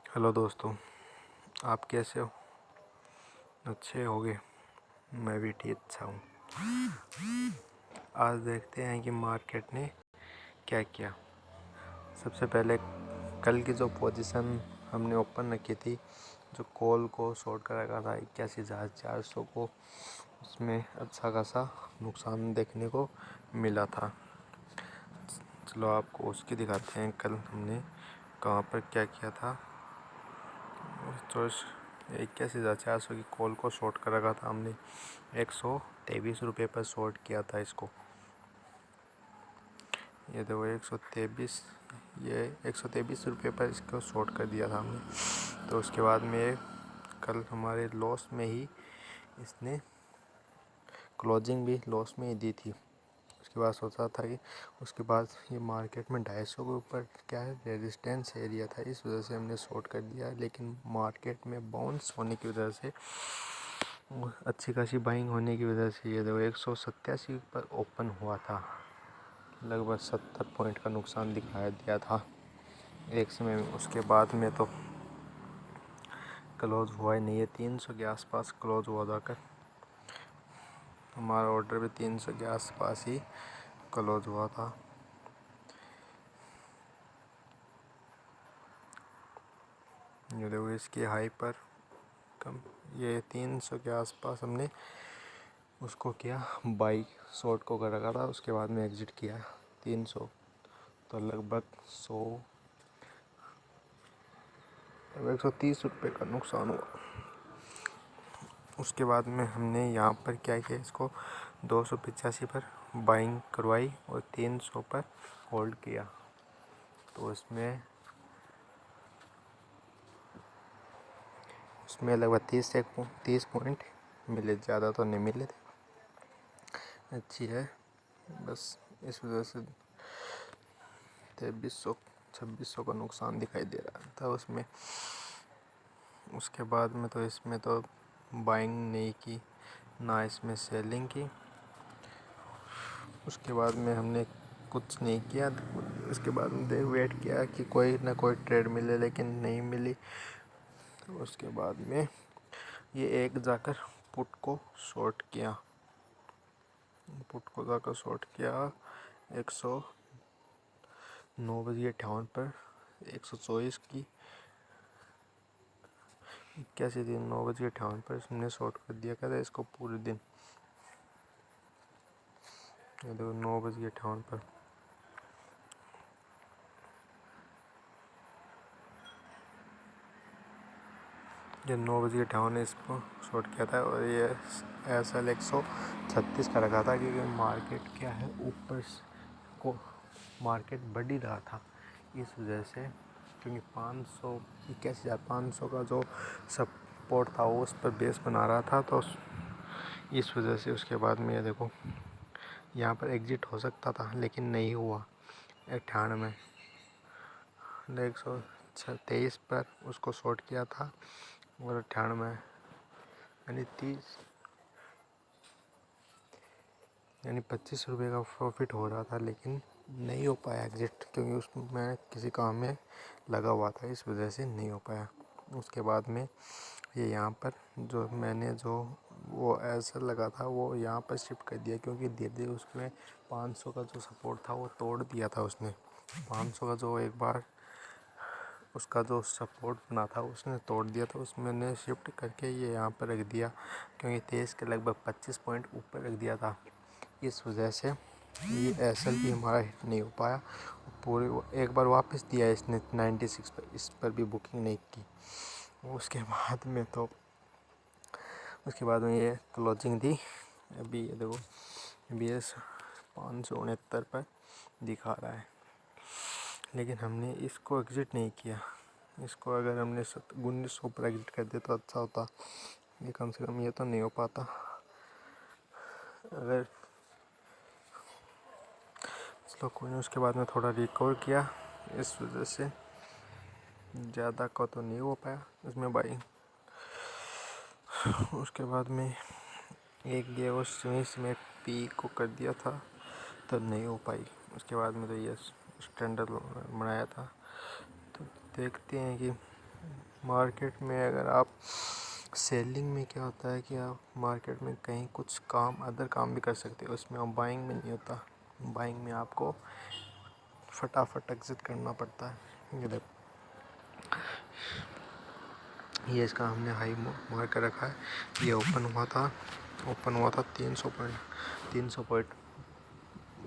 Hello दोस्तों, आप कैसे हो? अच्छे होगे? मैं भी ठीक अच्छा हूँ। आज देखते हैं कि मार्केट ने क्या किया। सबसे पहले कल की जो पोजीशन हमने ओपन रखी थी, जो कॉल को शॉर्ट कर रखा था 81,400 को, उसमें अच्छा खासा नुकसान देखने को मिला था। चलो आपको उसकी दिखाते हैं कल हमने कहाँ पर क्या किया था। तो 81,400 की कॉल को शॉर्ट कर रखा था हमने। 123 रुपये पर शॉर्ट किया था इसको। ये देखो 123, ये 123 रुपये पर इसको शॉर्ट कर दिया था हमने। तो उसके बाद में कल हमारे लॉस में ही इसने क्लोजिंग भी लॉस में ही दी थी। उसके बाद सोचा था कि उसके बाद ये मार्केट में 250 के ऊपर क्या है रेजिस्टेंस एरिया था, इस वजह से हमने शॉर्ट कर दिया। लेकिन मार्केट में बाउंस होने की वजह से, अच्छी खासी बाइंग होने की वजह से ये देखो 187 पर ओपन हुआ था। लगभग 70 पॉइंट का नुकसान दिखाया दिया था एक समय में। उसके बाद में तो क्लोज हुआ ही नहीं है, 300 के आसपास क्लोज हुआ जाकर। हमारा ऑर्डर भी 300 के आसपास ही क्लोज हुआ था। ये देखो इसकी हाई पर कम, ये 300 के आसपास हमने उसको किया बाई, शॉर्ट को कर रखा था। उसके बाद में एग्ज़िट किया 300, तो लगभग 130 रुपये का नुकसान हुआ। उसके बाद में हमने यहाँ पर क्या किया, इसको 285 पर बाइंग करवाई और 300 पर होल्ड किया। तो उसमें लगभग 30 पॉइंट मिले, ज़्यादा तो नहीं मिले थे। अच्छी है, बस इस वजह से 2300-2600 का नुकसान दिखाई दे रहा था उसमें। उसके बाद में तो इसमें तो बाइंग नहीं की, ना इसमें सेलिंग की। उसके बाद में हमने कुछ नहीं किया। उसके बाद में वेट किया कि कोई ना कोई ट्रेड मिले, लेकिन नहीं मिली। तो उसके बाद में ये एक जाकर पुट को शॉर्ट किया, एक 109:58 पर 124 की 9:58 पर इसने शॉर्ट कर दिया था इसको पूरे दिन। ये देखो 9:58 पर ये 9:58 इसको शॉर्ट किया था। और ये SL 136 का रखा था, क्योंकि मार्केट क्या है ऊपर को मार्केट बढ़ ही रहा था इस वजह से, क्योंकि 81,500 का जो सपोर्ट था वो उस पर बेस बना रहा था। तो इस वजह से उसके बाद में ये देखो यहाँ पर एग्ज़िट हो सकता था, लेकिन नहीं हुआ। 98 123 पर उसको शॉर्ट किया था और 98 यानी 25 रुपये का प्रॉफिट हो रहा था, लेकिन नहीं हो पाया एग्ज़िट, क्योंकि उसमें किसी काम में लगा हुआ था, इस वजह से नहीं हो पाया। उसके बाद में ये यहाँ पर जो वो ऐसा लगा था वो यहाँ पर शिफ्ट कर दिया, क्योंकि धीरे धीरे उसमें 500 का जो सपोर्ट था वो तोड़ दिया था उसने। 500 का जो एक बार उसका जो सपोर्ट बना था उसने तोड़ दिया था, उसमें मैंने शिफ्ट करके ये यहाँ पर रख दिया, क्योंकि तेज़ के लगभग 25 पॉइंट ऊपर रख दिया था। इस वजह से ये SL भी हमारा हिट नहीं हो पाया। पूरे एक बार वापस दिया इसने 96 पर, इस पर भी बुकिंग नहीं की। उसके बाद में ये क्लोजिंग दी। अभी ये देखो BS 569 पर दिखा रहा है, लेकिन हमने इसको एग्ज़िट नहीं किया। इसको अगर हमने 1900 पर एग्ज़िट कर दिया तो अच्छा होता, ये कम से कम ये तो नहीं हो पाता। अगर चलो कोई नहीं, उसके बाद में थोड़ा रिकवर किया, इस वजह से ज़्यादा का तो नहीं हो पाया इसमें बाइंग। उसके बाद में एक ये वो स्विंग्स में पी को कर दिया था तो नहीं हो पाई। उसके बाद में तो ये स्टैंडर्ड बनाया था। तो देखते हैं कि मार्केट में अगर आप सेलिंग में क्या होता है कि आप मार्केट में कहीं कुछ काम अदर काम भी कर सकते हो, उसमें आप बाइंग में नहीं होता। बाइंग में आपको फटाफट एग्जिट करना पड़ता है। ये देखो, ये इसका हमने हाई मार्क कर रखा है। ये ओपन हुआ था 300 पॉइंट।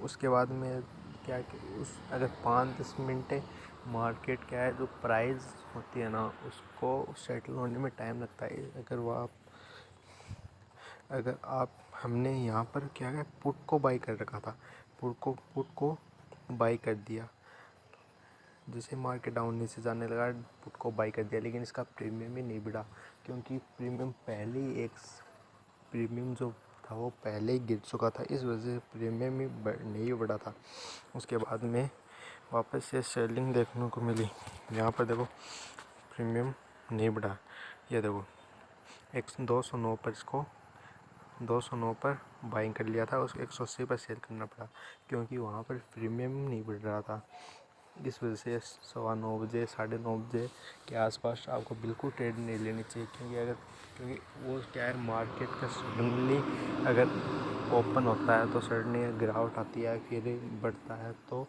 उसके बाद में क्या कि उस अगर 5-10 मिनट मार्केट क्या है जो प्राइस होती है ना, उसको सेटल होने में टाइम लगता है। अगर आप हमने यहाँ पर क्या है, पुट को बाई कर रखा था, पुट को बाई कर दिया। जैसे मार्केट डाउन नीचे जाने लगा, पुट को बाई कर दिया, लेकिन इसका प्रीमियम ही नहीं बढ़ा, क्योंकि प्रीमियम जो था वो पहले ही गिर चुका था। इस वजह से प्रीमियम ही नहीं बढ़ा था। उसके बाद में वापस से सेलिंग देखने को मिली। यहाँ पर देखो प्रीमियम नहीं बढ़ा। ये देखो 209 पर इसको 209 पर बाइंग कर लिया था, उसको 180 पर सेल करना पड़ा, क्योंकि वहाँ पर प्रीमियम नहीं बढ़ रहा था। इस वजह से 9:15 बजे 9:30 बजे के आसपास आपको बिल्कुल ट्रेड नहीं लेनी चाहिए, क्योंकि वो क्या है, मार्केट का सडनली अगर ओपन होता है तो सडनली गिरावट आती है, फिर बढ़ता है तो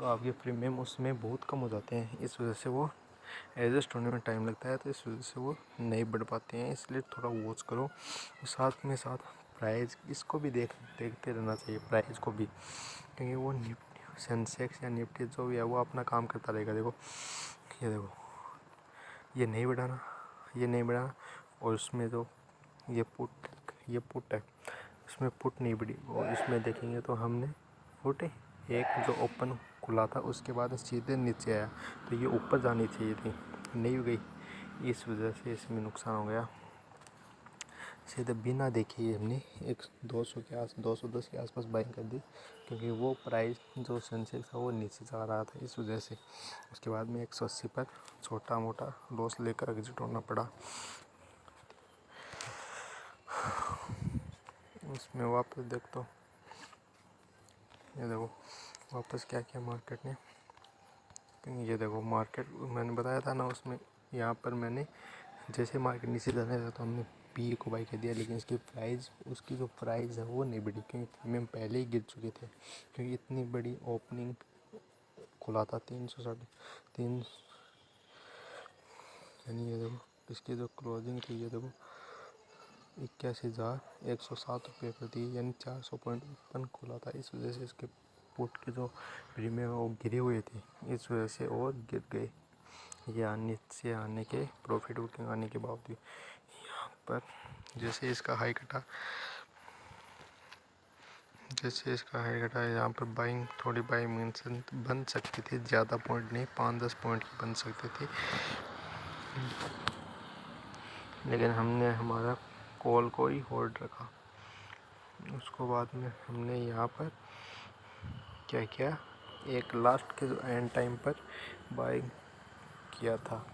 आपके प्रीमियम उसमें बहुत कम हो जाते हैं। इस वजह से वो एडजस्ट होने में टाइम लगता है, तो इस वजह से वो नहीं बढ़ पाते हैं। इसलिए थोड़ा वॉच करो। साथ में साथ प्राइस इसको भी देखते रहना चाहिए, प्राइस को भी, क्योंकि वो सेंसेक्स या निफ्टी जो भी है वो अपना काम करता रहेगा। देखो ये नहीं बढ़ाना, ये नहीं बढ़ाना, और उसमें जो ये पुट है, उसमें पुट नहीं बढ़ी, और इसमें देखेंगे तो हमने पुट एक जो ओपन खुला था उसके बाद सीधे नीचे आया, तो ये ऊपर जानी चाहिए थी, नहीं गई। इस वजह से इसमें नुकसान हो गया। सीधे बिना देखे ही हमने 210 के आसपास बाइंग कर दी, क्योंकि वो प्राइस जो सेंसेक्स था वो नीचे जा रहा था, इस वजह से। उसके बाद में 180 पर छोटा मोटा लॉस लेकर एग्जिट होना पड़ा। उसमें वापस देख तो ये देखो वापस क्या किया मार्केट ने। ये देखो मार्केट मैंने बताया था ना, उसमें यहाँ पर मैंने जैसे मार्केट नीचे जाने था तो हमने पी को बाई कर दिया, लेकिन उसकी जो प्राइस है वो नहीं बढ़ी, क्योंकि प्रीमियम पहले ही गिर चुके थे। क्योंकि इतनी बड़ी ओपनिंग खुला था 303, यानी ये देखो इसकी जो क्लोजिंग थी, ये देखो 81,107 रुपये पर थी, यानी 400 पॉइंट ओपन खुला था। इस वजह से इसके पुट के जो प्रीमियम वो गिरे हुए थे, इस वजह से और गिर गए। ये नीचे आने के प्रॉफिट बुकिंग आने के बावजूद यहाँ पर जैसे इसका हाई कटा यहाँ पर थोड़ी बाइंग बन सकती थी, ज़्यादा पॉइंट नहीं, 5-10 पॉइंट की बन सकती थी, लेकिन हमने हमारा कॉल को ही होल्ड रखा। उसको बाद में हमने यहाँ पर क्या किया, एक लास्ट के जो एंड टाइम पर बाइंग किया था,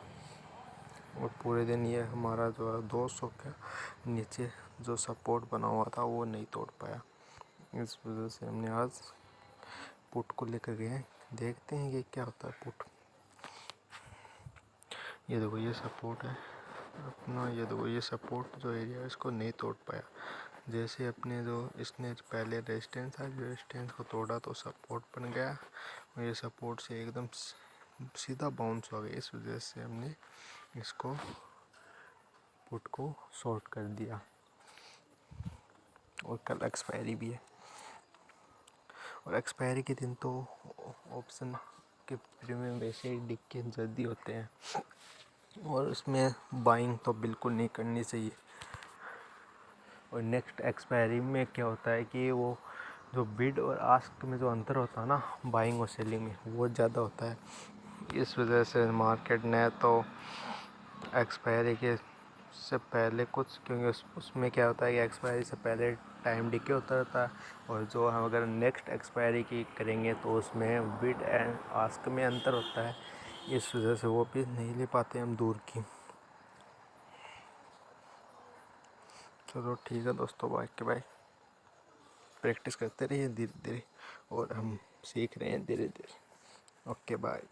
और पूरे दिन ये हमारा जो है 200 का नीचे जो सपोर्ट बना हुआ था वो नहीं तोड़ पाया। इस वजह से हमने आज पुट को लेकर गए हैं, देखते हैं कि क्या होता है पुट। ये देखो ये सपोर्ट है अपना, ये देखो ये सपोर्ट जो एरिया है इसको नहीं तोड़ पाया। जैसे अपने जो इसने पहले रेजिस्टेंस को तोड़ा तो सपोर्ट बन गया, और ये सपोर्ट से एकदम सीधा बाउंस हो गया। इस वजह से हमने इसको पुट को शॉर्ट कर दिया, और कल एक्सपायरी भी है, और एक्सपायरी के दिन तो ऑप्शन के प्रीमियम वैसे ही डिग के जल्दी होते हैं, और उसमें बाइंग तो बिल्कुल नहीं करनी चाहिए। और नेक्स्ट एक्सपायरी में क्या होता है कि वो जो बिड और आस्क में जो अंतर होता है ना, बाइंग और सेलिंग में, वो ज़्यादा होता है। इस वजह से मार्केट ने तो एक्सपायरी के से पहले कुछ, क्योंकि उसमें क्या होता है कि एक्सपायरी से पहले टाइम डिके होता रहता है, और जो हम अगर नेक्स्ट एक्सपायरी की करेंगे तो उसमें बिड एंड आस्क में अंतर होता है। इस वजह से वो भी नहीं ले पाते हम दूर की। चलो ठीक है दोस्तों, बाय प्रैक्टिस करते रहिए धीरे धीरे, और हम सीख रहे हैं धीरे धीरे। Okay bye.